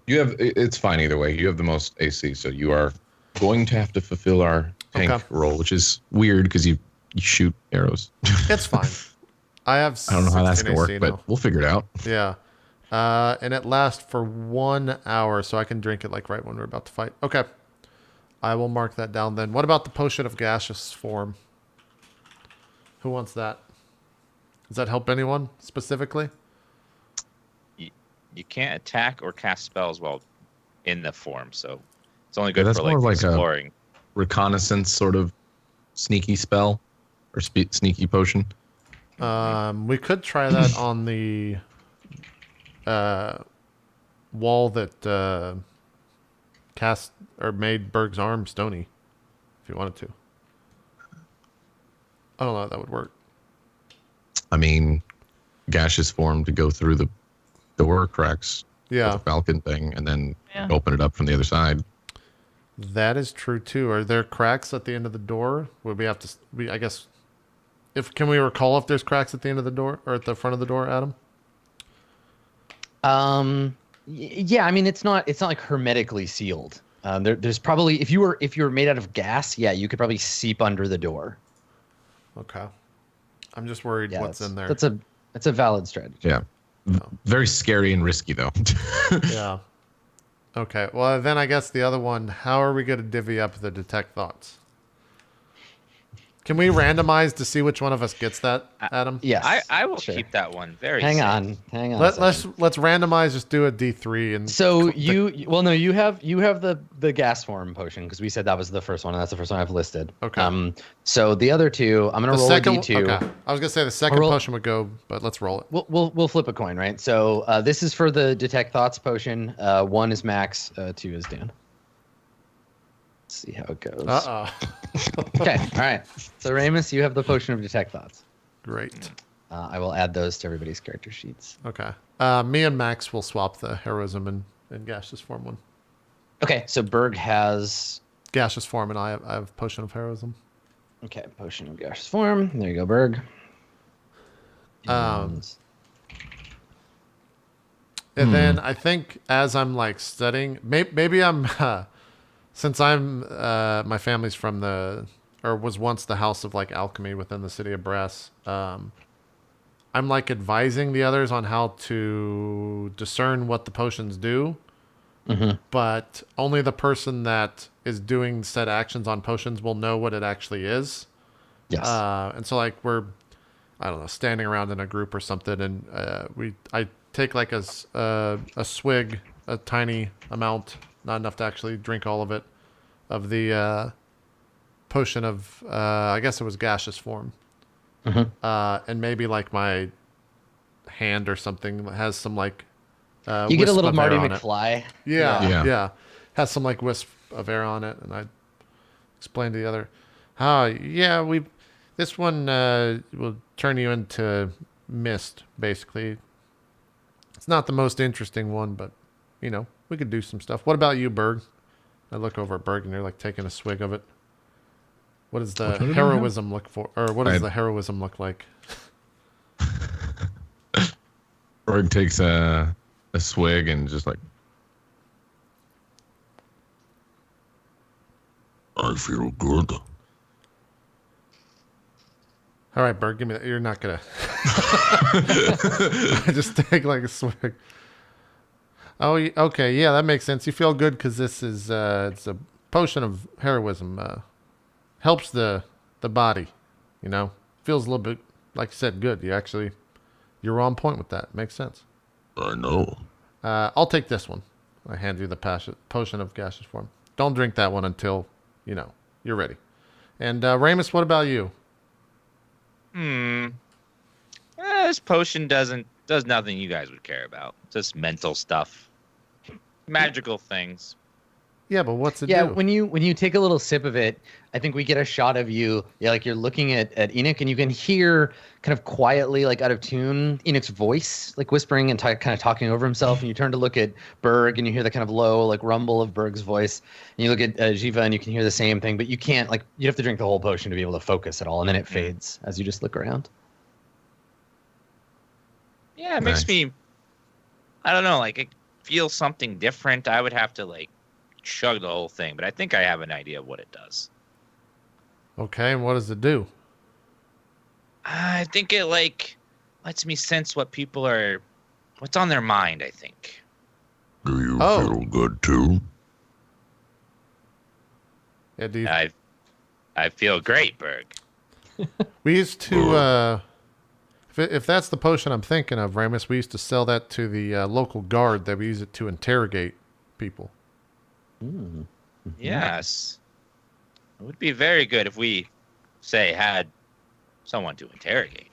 It's fine either way. You have the most AC, so you are going to have to fulfill our tank Okay. role, which is weird because you shoot arrows. It's fine. I have. I don't know how that's 16 gonna work, AC but now. we'll figure it out. Yeah. And it lasts for 1 hour, so I can drink it like right when we're about to fight. Okay. I will mark that down then. What about the potion of gaseous form? Who wants that? Does that help anyone specifically? You can't attack or cast spells while in the form, so it's only good that's for more like like a- exploring. Reconnaissance sort of sneaky spell or sneaky potion. We could try that on the wall that cast or made Berg's arm stony, if you wanted to. I don't know how that would work. I mean, gaseous form to go through the door cracks with Yeah, the falcon thing and then Yeah. open it up from the other side. that is true too. Are there cracks at the end of the door? Would we have to? I guess. Can we recall if there's cracks at the end of the door or at the front of the door, Adam? Yeah, I mean it's not like hermetically sealed. There's probably if you were made out of gas, yeah, you could probably seep under the door. Okay. I'm just worried Yeah, what's in there. That's a valid strategy. Yeah. Very scary and risky, though. Yeah. Okay. Well, then I guess the other one, how are we going to divvy up the detect thoughts? Can we randomize to see which one of us gets that, Adam? Yes. I will sure. keep that one very Hang safe. on. a Let's second. randomize. Just do a D3 and. So you have the gas form potion because we said that was the first one and that's the first one I've listed. Okay. So the other two, I'm gonna The roll second. a D2. Okay. I was gonna say the second roll- potion would go, but let's roll it. We'll flip a coin, right? So this is for the detect thoughts potion. 1 is Max, 2 is Dan. Let's see how it goes. Okay, all right. So Ramus, you have the potion of detect thoughts. Great. I will add those to everybody's character sheets. Okay. Me and Max will swap the heroism and gaseous form one. Okay, so Berg has Gaseous form, and I have potion of heroism. Okay, potion of gaseous form. There you go, Berg. And then I think as I'm like studying, maybe I'm since I'm my family's from or was once the house of like alchemy within the city of Brass. I'm like advising the others on how to discern what the potions do, but only the person that is doing said actions on potions will know what it actually is. Yes. And so like I don't know, standing around in a group or something, and I take like a swig, a tiny amount, not enough to actually drink all of it, of the potion of I guess it was gaseous form. And maybe like my hand or something has some like you get a little wisp of Marty air on McFly. it. Yeah, Yeah. has some like wisp of air on it, and I explained to the other, yeah, this one will turn you into mist, basically. It's not the most interesting one, but you know, we could do some stuff. What about you, Berg? I look over at Berg, and you're like taking a swig of it. What does the heroism look for, or what does the heroism look like? Berg takes a swig and just like, I feel good. All right, Berg, give me that. You're not gonna. I just take like a swig. Oh, okay, yeah, that makes sense. You feel good because this is it's a potion of heroism. Helps the body, you know. Feels a little bit like you said, good. You're on point with that. Makes sense. I know. I'll take this one. I hand you the potion of gaseous form. Don't drink that one until you're ready. And Ramus, what about you? This potion does nothing you guys would care about. Just mental stuff, magical things. Yeah, but what's it do? Yeah, when you take a little sip of it, I think we get a shot of you. Yeah, like you're looking at Enoch, and you can hear kind of quietly, like out of tune, Enoch's voice, like whispering and kind of talking over himself. And you turn to look at Berg, and you hear the kind of low, like rumble of Berg's voice. And you look at Jiva, and you can hear the same thing, but you can't. Like you have to drink the whole potion to be able to focus at all, and then it fades as you just look around. Yeah, it makes me. I don't know. Like it feels something different. I would have to like chug the whole thing, but I think I have an idea of what it does. Okay, and what does it do? I think it like lets me sense what's on their mind, I think. Do you feel good too? Yeah, do you... I feel great, Berg. We used to if that's the potion I'm thinking of, Ramus, we used to sell that to the local guard that we use it to interrogate people. Yes. It would be very good if we, say, had someone to interrogate.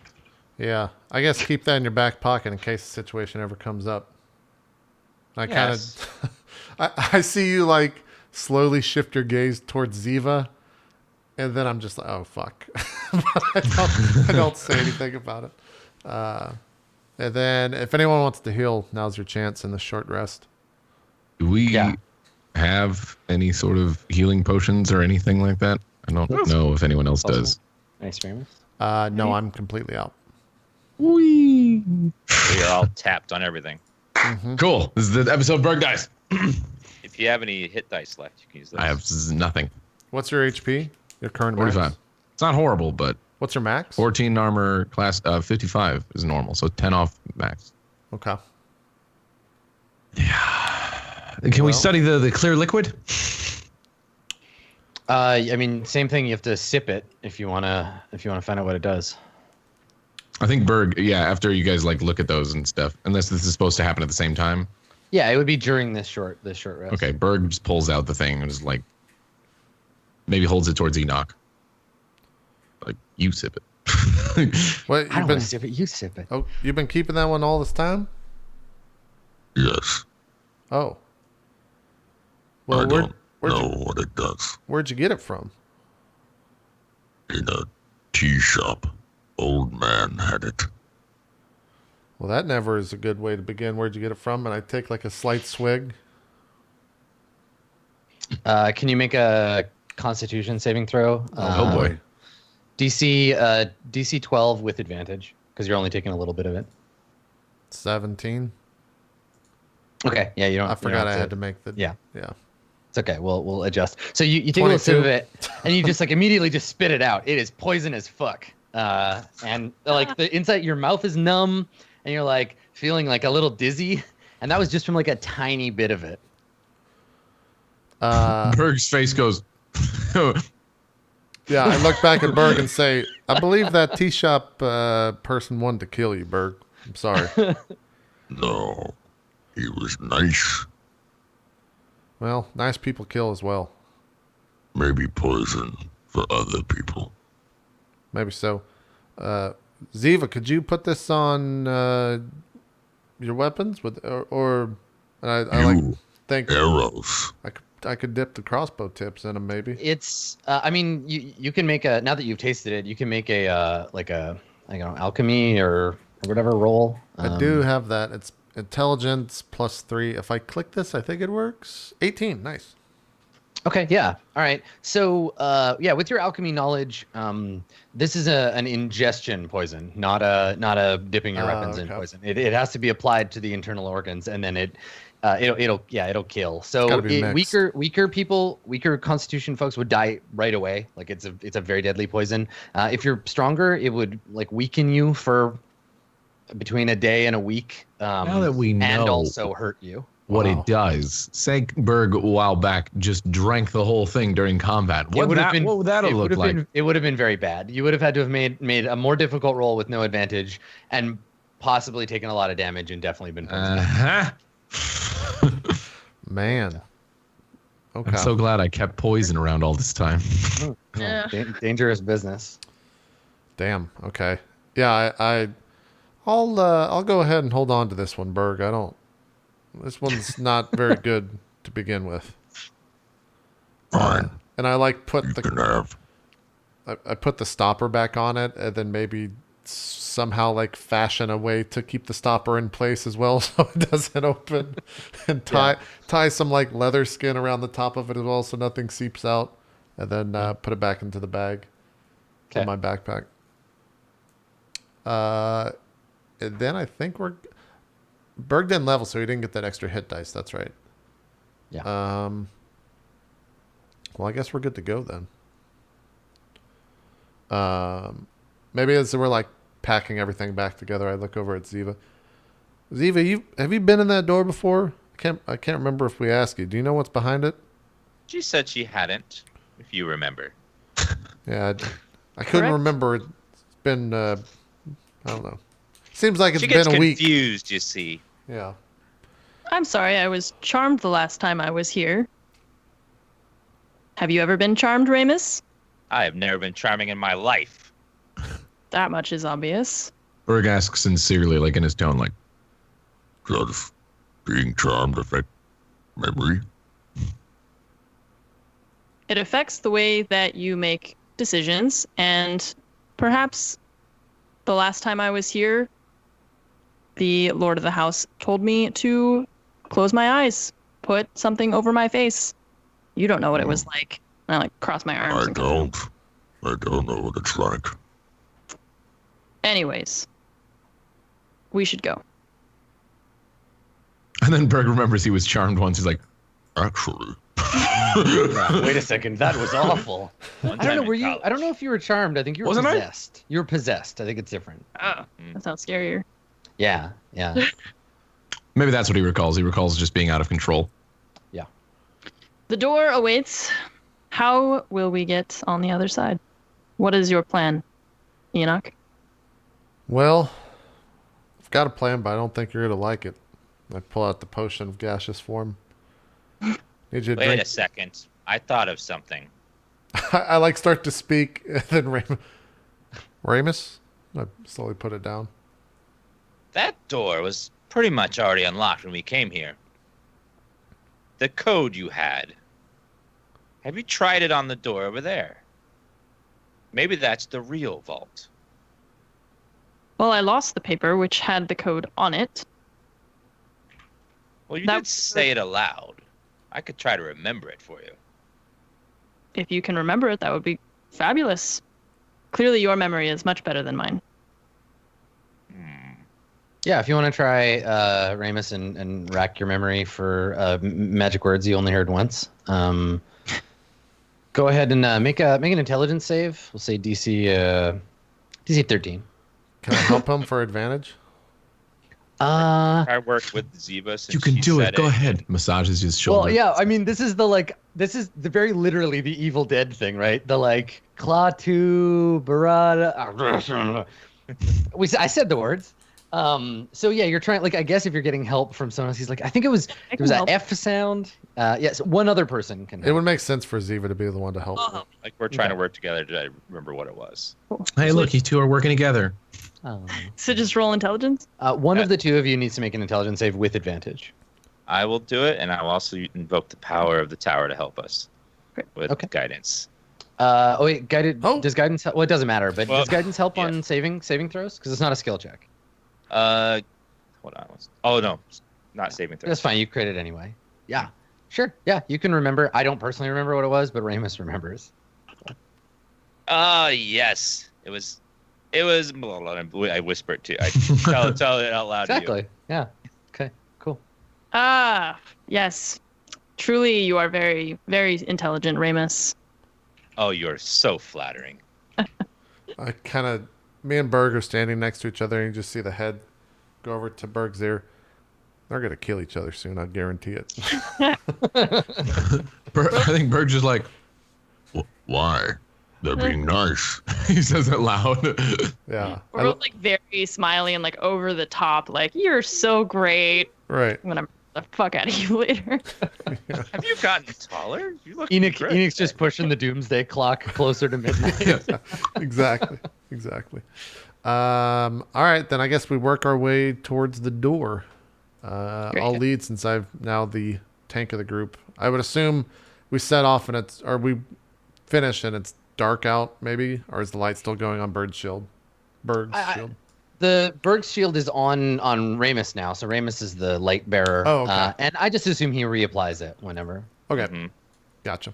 Yeah, I guess keep that in your back pocket in case the situation ever comes up. I kind of, I see you like slowly shift your gaze towards Ziva, and then I'm just like, oh fuck, but I don't say anything about it. And then if anyone wants to heal, now's your chance in the short rest. do we have any sort of healing potions or anything like that? I don't know if anyone else does. Nice, Ramus. No, I'm completely out. Whee! We are all tapped on everything. Cool. This is the episode Berg dies. If you have any hit dice left, you can use those. I have nothing. What's your HP? Your current 45. max? It's not horrible, but What's your max? 14 armor class 55 is normal, so 10 off max. Okay. Can we study the clear liquid? I mean, same thing. You have to sip it if you wanna find out what it does. I think Berg, after you guys like look at those and stuff, unless this is supposed to happen at the same time. Yeah, it would be during this short rest. Okay, Berg just pulls out the thing and just like maybe holds it towards Enoch. Like, you sip it. What, I don't want to sip it. You sip it. Oh, you've been keeping that one all this time? Yes. Oh. I Well, don't know what it does. Where'd you get it from? In a tea shop. Old man had it. Well, that never is a good way to begin. Where'd you get it from? And I take like a slight swig. Can you make a Constitution saving throw? Oh boy. DC 12 with advantage because you're only taking a little bit of it. 17. Okay, yeah, you don't. I forgot I had to make the. Yeah. Yeah. It's okay. We'll adjust. So you take a little sip of it, and you just like immediately just spit it out. It is poison as fuck. And like the inside, your mouth is numb, and you're like feeling like a little dizzy, and that was just from like a tiny bit of it. Berg's face goes. Yeah, I look back at Berg and say, I believe that tea shop person wanted to kill you, Berg. I'm sorry. No, he was nice. Well, nice people kill as well. Maybe poison for other people. Maybe so. Ziva, could you put this on your weapons with, or I like think arrows. I could dip the crossbow tips in them, maybe. It's. I mean, you can make a. Now that you've tasted it, you can make a like a alchemy or whatever roll. I do have that. It's intelligence +3. If I click this, I think it works. 18. Nice. Okay, yeah. All right. So, yeah, with your alchemy knowledge, this is an ingestion poison, not a dipping your weapons in poison. It has to be applied to the internal organs, and then it'll kill. So weaker people, weaker constitution folks would die right away. Like it's a very deadly poison. If you're stronger, it would like weaken you for between a day and a week. Now that we know, and also hurt you. What it does. Sankberg a while back just drank the whole thing during combat. What would that have looked like? It would have been very bad. You would have had to have made a more difficult roll with no advantage and possibly taken a lot of damage and definitely been poisoned. Man. Okay. I'm so glad I kept poison around all this time. Yeah. Dangerous business. Damn. Okay. Yeah, I'll go ahead and hold on to this one, Berg. This one's not very good to begin with. Fine. And I like I put the stopper back on it, and then maybe somehow like fashion a way to keep the stopper in place as well, so it doesn't open, and tie some like leather skin around the top of it as well, so nothing seeps out, and then put it back into the bag in my backpack. And then I think Berg didn't level, so he didn't get that extra hit dice. That's right. Yeah. Well, I guess we're good to go then. Maybe as we're like packing everything back together, I look over at Ziva. Ziva, have you been in that door before? I can't remember if we asked you. Do you know what's behind it? She said she hadn't, if you remember. Yeah, I couldn't remember. It's been I don't know. Seems like it's been a week. She gets confused, you see. Yeah. I'm sorry, I was charmed the last time I was here. Have you ever been charmed, Ramus? I have never been charming in my life. That much is obvious. Berg asks sincerely, like in his tone, like, Does being charmed affect memory? It affects the way that you make decisions, and perhaps the last time I was here, the Lord of the House told me to close my eyes, put something over my face. You don't know what it was like. And I like cross my arms. I don't know what it's like. Anyways, we should go. and then Berg remembers he was charmed once. He's like, Actually. Wait a second, that was awful. I don't know. Were you? I don't know if you were charmed. I think you were possessed. You were possessed. I think it's different. Oh, that sounds scarier. Yeah. maybe that's what he recalls. He recalls just being out of control. Yeah. The door awaits. How will we get on the other side? What is your plan, Enoch? Well, I've got a plan, but I don't think you're going to like it. I pull out the potion of gaseous form. Need you to Wait drink. a second. I thought of something. I like start to speak, and then Ramus? I slowly put it down. That door was pretty much already unlocked when we came here. The code you had. Have you tried it on the door over there? Maybe that's the real vault. Well, I lost the paper which had the code on it. Well, you did say it aloud. I could try to remember it for you. If you can remember it, that would be fabulous. clearly your memory is much better than mine. Yeah, if you want to try Ramus and rack your memory for magic words you only heard once, go ahead and make an intelligence save. We'll say DC 13. Can I help him for advantage? I worked with Ziva since You can she do said it. Go ahead. Massages his shoulder. Well, yeah, I mean, this is the very literally the Evil Dead thing, right? The like Klaatu Barada. I said the words. So yeah, you're trying, like, I guess if you're getting help from someone else, he's like, I think there was that F sound. Yes, one other person can help. It would make sense for Ziva to be the one to help. Like we're trying to work together. Did I remember what it was? Hey, look, you two are working together. So just roll intelligence? One of the two of you needs to make an intelligence save with advantage. I will do it, and I will also invoke the power of the tower to help us with guidance. Oh wait, guided. Oh. Does guidance help? Well, it doesn't matter, but does guidance help on saving throws? Because it's not a skill check. Hold on. Oh no, not saving throws. That's fine. You crit it anyway. Yeah, sure. Yeah, you can remember. I don't personally remember what it was, but Ramus remembers. Yes, it was. Blah, blah, blah. I whispered to. I tell it out loud. Exactly. To you. Yeah. Okay. Cool. Yes. Truly, you are very, very intelligent, Ramus. Oh, you're so flattering. Me and Berg are standing next to each other, and you just see the head go over to Berg's ear. They're gonna kill each other soon. I guarantee it. I think Berg's just like, Why? They're being nice. he says it loud. Yeah. We're both like very smiley and like over the top, like, you're so great. Right. I'm gonna the fuck out of you later. Have you gotten taller? You look Enix just pushing the doomsday clock closer to midnight. Exactly. All right, then I guess we work our way towards the door. I'll lead since I'm now the tank of the group. I would assume we set off and we finish and it's dark out, maybe, or is the light still going on Berg's shield? The Berg's shield is on Ramus now, so Ramus is the light bearer. Oh, okay. And I just assume he reapplies it whenever. Okay, Gotcha.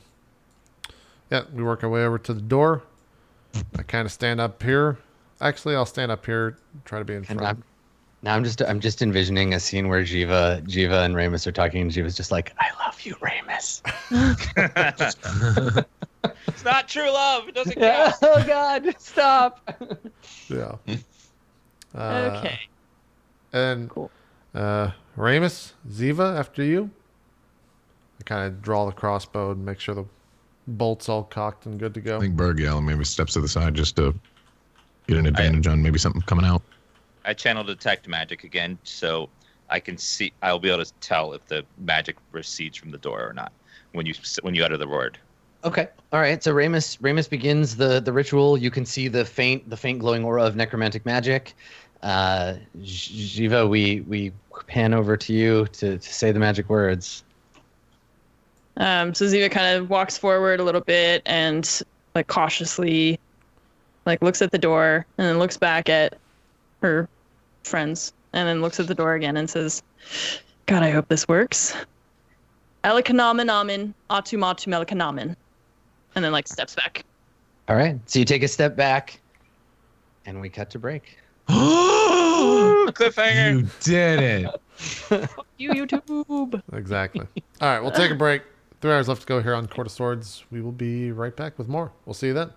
Yeah, we work our way over to the door. I kind of stand up here. Actually, I'll stand up here, try to be in front. Now I'm just envisioning a scene where Jiva and Ramus are talking, and Jiva's just like, "I love you, Ramus." It's not true love. It doesn't count. Oh God, stop. Yeah. Okay. And Cool. Ramus, Ziva, after you. I kind of draw the crossbow and make sure the bolt's all cocked and good to go. I think Berg maybe steps to the side just to get an advantage on maybe something coming out. I channel detect magic again, so I can see. I'll be able to tell if the magic recedes from the door or not when you utter the word. Okay. All right. So Ramus begins the ritual. You can see the faint glowing aura of necromantic magic. Jiva, we pan over to you to say the magic words. So Ziva kind of walks forward a little bit and like cautiously like looks at the door and then looks back at her friends and then looks at the door again and says, God, I hope this works. Elikanamin atumatu melikanamin. And then like steps back. All right. So you take a step back and we cut to break. Cliffhanger. You did it. Fuck you, YouTube. Exactly. All right, we'll take a break. 3 hours left to go here on Court of Swords. We will be right back with more. We'll see you then.